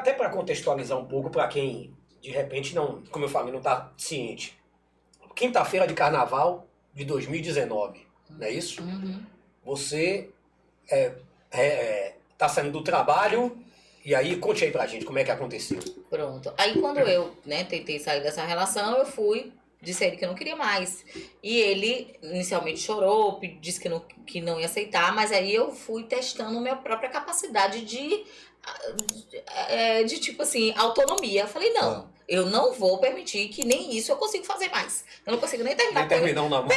até para contextualizar um pouco para quem, de repente, não, como eu falei, não está ciente. Quinta-feira de carnaval de 2019, não é isso? Uhum. Você tá saindo do trabalho, e aí conte aí pra gente como é que aconteceu. Pronto. Aí quando eu, né, tentei sair dessa relação, eu fui, disse a ele que eu não queria mais. E ele inicialmente chorou, disse que não ia aceitar, mas aí eu fui testando minha própria capacidade de tipo assim, autonomia. Eu falei, não, eu não vou permitir que nem isso eu consigo fazer mais. Eu não consigo nem terminar Nem terminar um namoro.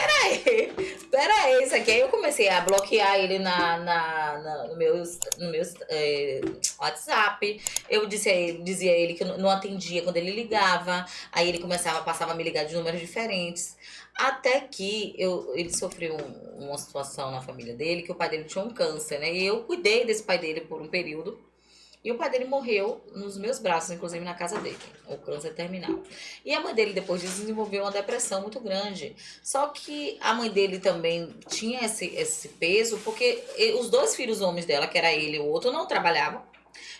Peraí, isso aqui. Aí eu comecei a bloquear ele no meu WhatsApp. Eu dizia a ele que eu não atendia quando ele ligava. Aí ele passava a me ligar de números diferentes. Até que ele sofreu uma situação na família dele, que o pai dele tinha um câncer, né? E eu cuidei desse pai dele por um período. E o pai dele morreu nos meus braços, inclusive na casa dele, o câncer terminal. E a mãe dele, depois disso, desenvolveu uma depressão muito grande. Só que a mãe dele também tinha esse peso, porque os dois filhos homens dela, que era ele e o outro, não trabalhavam.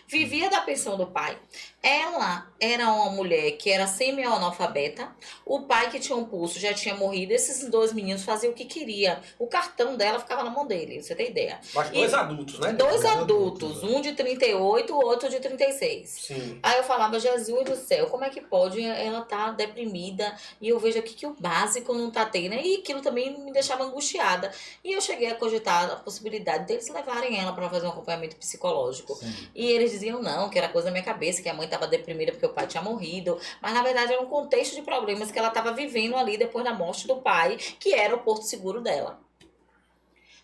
Vivia da pensão do pai. Ela era uma mulher que era semi-analfabeta. O pai, que tinha um pulso, já tinha morrido. Esses dois meninos faziam o que queria. O cartão dela ficava na mão dele, você tem ideia. Mas dois adultos, né? Dois adultos, um de 38, o outro de 36. Sim. Aí eu falava, Jesus do céu, como é que pode ela tá deprimida e eu vejo aqui que o básico não tá tendo, e aquilo também me deixava angustiada. E eu cheguei a cogitar a possibilidade deles levarem ela para fazer um acompanhamento psicológico. Sim. E eles diziam não, que era coisa da minha cabeça, que a mãe estava deprimida porque o pai tinha morrido, mas na verdade era um contexto de problemas que ela estava vivendo ali depois da morte do pai, que era o porto seguro dela.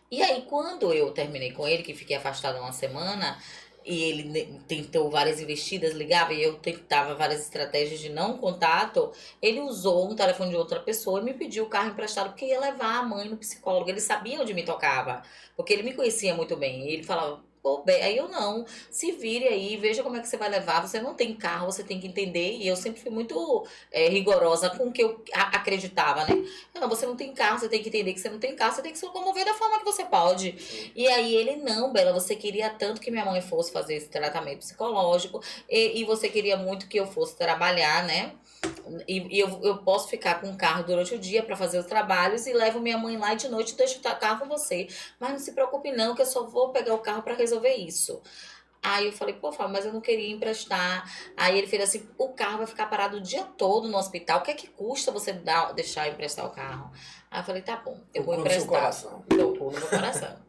E aí, quando eu terminei com ele, que fiquei afastada uma semana, e ele tentou várias investidas, ligava, e eu tentava várias estratégias de não contato, ele usou um telefone de outra pessoa e me pediu o carro emprestado, porque ia levar a mãe no psicólogo. Ele sabia onde me tocava, porque ele me conhecia muito bem. E ele falava, pô, bem, aí eu não, se vire aí, veja como é que você vai levar, você não tem carro, você tem que entender. E eu sempre fui muito rigorosa com o que eu acreditava, né? Não, você não tem carro, você tem que entender que você não tem carro, você tem que se locomover da forma que você pode. E aí ele, não, Bela, você queria tanto que minha mãe fosse fazer esse tratamento psicológico, e você queria muito que eu fosse trabalhar, né? E eu posso ficar com o carro durante o dia para fazer os trabalhos e levo minha mãe lá e de noite deixo o carro com você. Mas não se preocupe não, que eu só vou pegar o carro para resolver isso. Aí eu falei, pô, Fábio, mas eu não queria emprestar. Aí ele fez assim, o carro vai ficar parado o dia todo no hospital. O que é que custa você deixar eu emprestar o carro? Aí eu falei, tá bom, eu vou emprestar. Tocou no meu coração.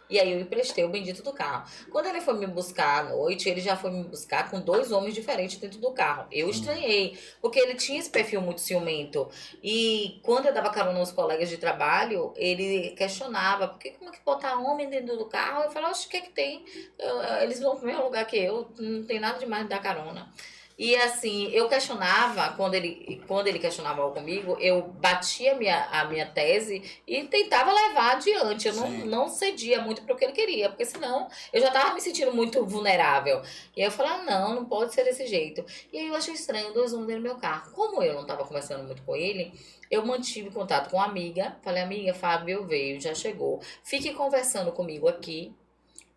E aí eu emprestei o bendito do carro. Quando ele foi me buscar à noite, ele já foi me buscar com dois homens diferentes dentro do carro. Eu estranhei, porque ele tinha esse perfil muito ciumento. E quando eu dava carona aos colegas de trabalho, ele questionava, como é que botar homem dentro do carro? Eu falava, oxe, o que é que tem? Eles vão pro mesmo lugar que eu, não tem nada demais de dar carona. E assim, eu questionava, quando ele questionava algo comigo, eu batia a minha tese e tentava levar adiante. Eu não cedia muito para o que ele queria, porque senão eu já estava me sentindo muito vulnerável. E aí eu falava, não pode ser desse jeito. E aí eu achei estranho, dois homens dentro do meu carro. Como eu não estava conversando muito com ele, eu mantive contato com uma amiga. Falei, amiga, Fábio veio, já chegou. Fique conversando comigo aqui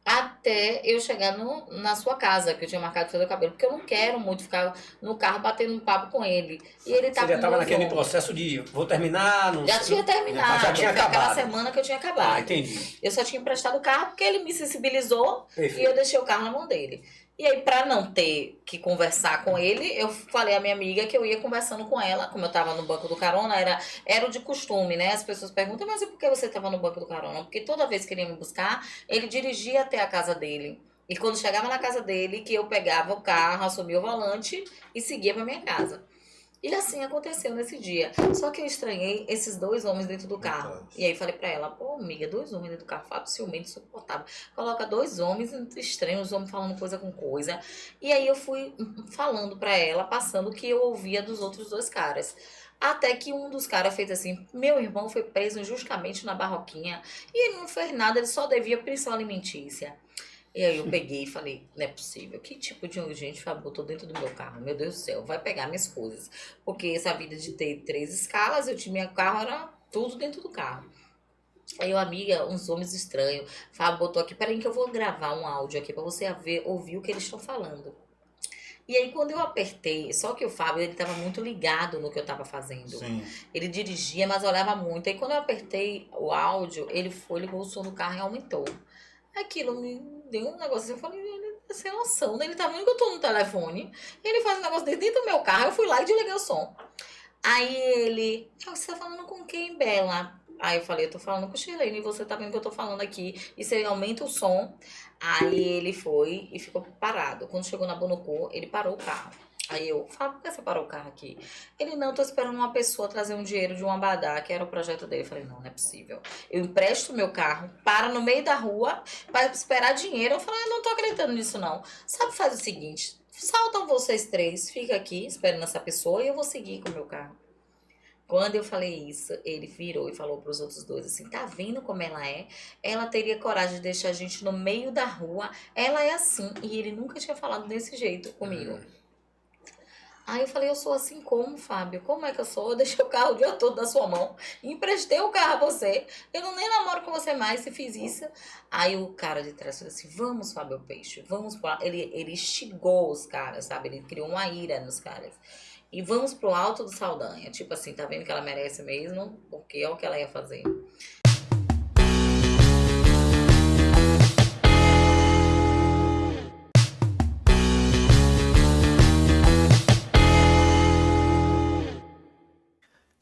até eu chegar na sua casa, que eu tinha marcado de fazer o cabelo, porque eu não quero muito ficar no carro batendo um papo com ele. E ele tá. Você já estava naquele processo de vou terminar, não já sei. Já tinha terminado. Já tinha acabado. Aquela semana que eu tinha acabado. Ah, entendi. Eu só tinha emprestado o carro porque ele me sensibilizou. Perfeito. E eu deixei o carro na mão dele. E aí, pra não ter que conversar com ele, eu falei à minha amiga que eu ia conversando com ela. Como eu tava no banco do carona, era o de costume, né? As pessoas perguntam, mas e por que você tava no banco do carona? Porque toda vez que ele ia me buscar, ele dirigia até a casa dele. E quando chegava na casa dele, que eu pegava o carro, assumia o volante e seguia pra minha casa. E assim aconteceu nesse dia. Só que eu estranhei esses dois homens dentro do carro. E aí falei pra ela, pô, amiga, dois homens dentro do carro, facilmente insuportável. Coloca dois homens estranhos, os homens falando coisa com coisa. E aí eu fui falando pra ela, passando o que eu ouvia dos outros dois caras. Até que um dos caras fez assim, meu irmão foi preso injustamente na Barroquinha. E ele não fez nada, ele só devia pensão alimentícia. E aí eu peguei e falei, não é possível, que tipo de gente botou dentro do meu carro? Meu Deus do céu, vai pegar minhas coisas. Porque essa vida de ter 3 escalas, meu carro era tudo dentro do carro. Aí amiga, uns homens estranhos, Fábio botou aqui, peraí que eu vou gravar um áudio aqui pra você ouvir o que eles estão falando. E aí, quando eu apertei, só que o Fábio, ele tava muito ligado no que eu tava fazendo. Sim. Ele dirigia, mas olhava muito. Aí, quando eu apertei o áudio, ele ligou o som do carro e aumentou. Aquilo me deu um negócio assim, eu falei, ele tá sem noção, né? Ele tá vendo que eu tô no telefone, ele faz um negócio dentro do meu carro, eu fui lá e desliguei o som. Aí ele, você tá falando com quem, Bela? Aí eu falei, eu tô falando com o Shirlene, e você tá vendo que eu tô falando aqui, e você aumenta o som. Aí ele foi e ficou parado. Quando chegou na Bonocô, ele parou o carro. Aí eu, Fábio, por que você parou o carro aqui? Ele, não, tô esperando uma pessoa trazer um dinheiro de um abadá, que era o projeto dele. Eu falei, não é possível. Eu empresto meu carro, para no meio da rua, para esperar dinheiro. Eu falei, eu não tô acreditando nisso, não. Sabe, faz o seguinte, saltam vocês três, fica aqui esperando essa pessoa e eu vou seguir com o meu carro. Quando eu falei isso, ele virou e falou para os outros dois assim, tá vendo como ela é? Ela teria coragem de deixar a gente no meio da rua, ela é assim. E ele nunca tinha falado desse jeito comigo. Aí eu falei, eu sou assim como, Fábio? Como é que eu sou? Eu deixei o carro o dia todo na sua mão, emprestei o carro a você, eu não nem namoro com você mais se fiz isso. Aí o cara de trás falou assim, vamos, Fábio Peixe, vamos pra... Ele instigou os caras, sabe? Ele criou uma ira nos caras. E vamos pro Alto do Saldanha. Tipo assim, tá vendo que ela merece mesmo? Porque é o que ela ia fazer.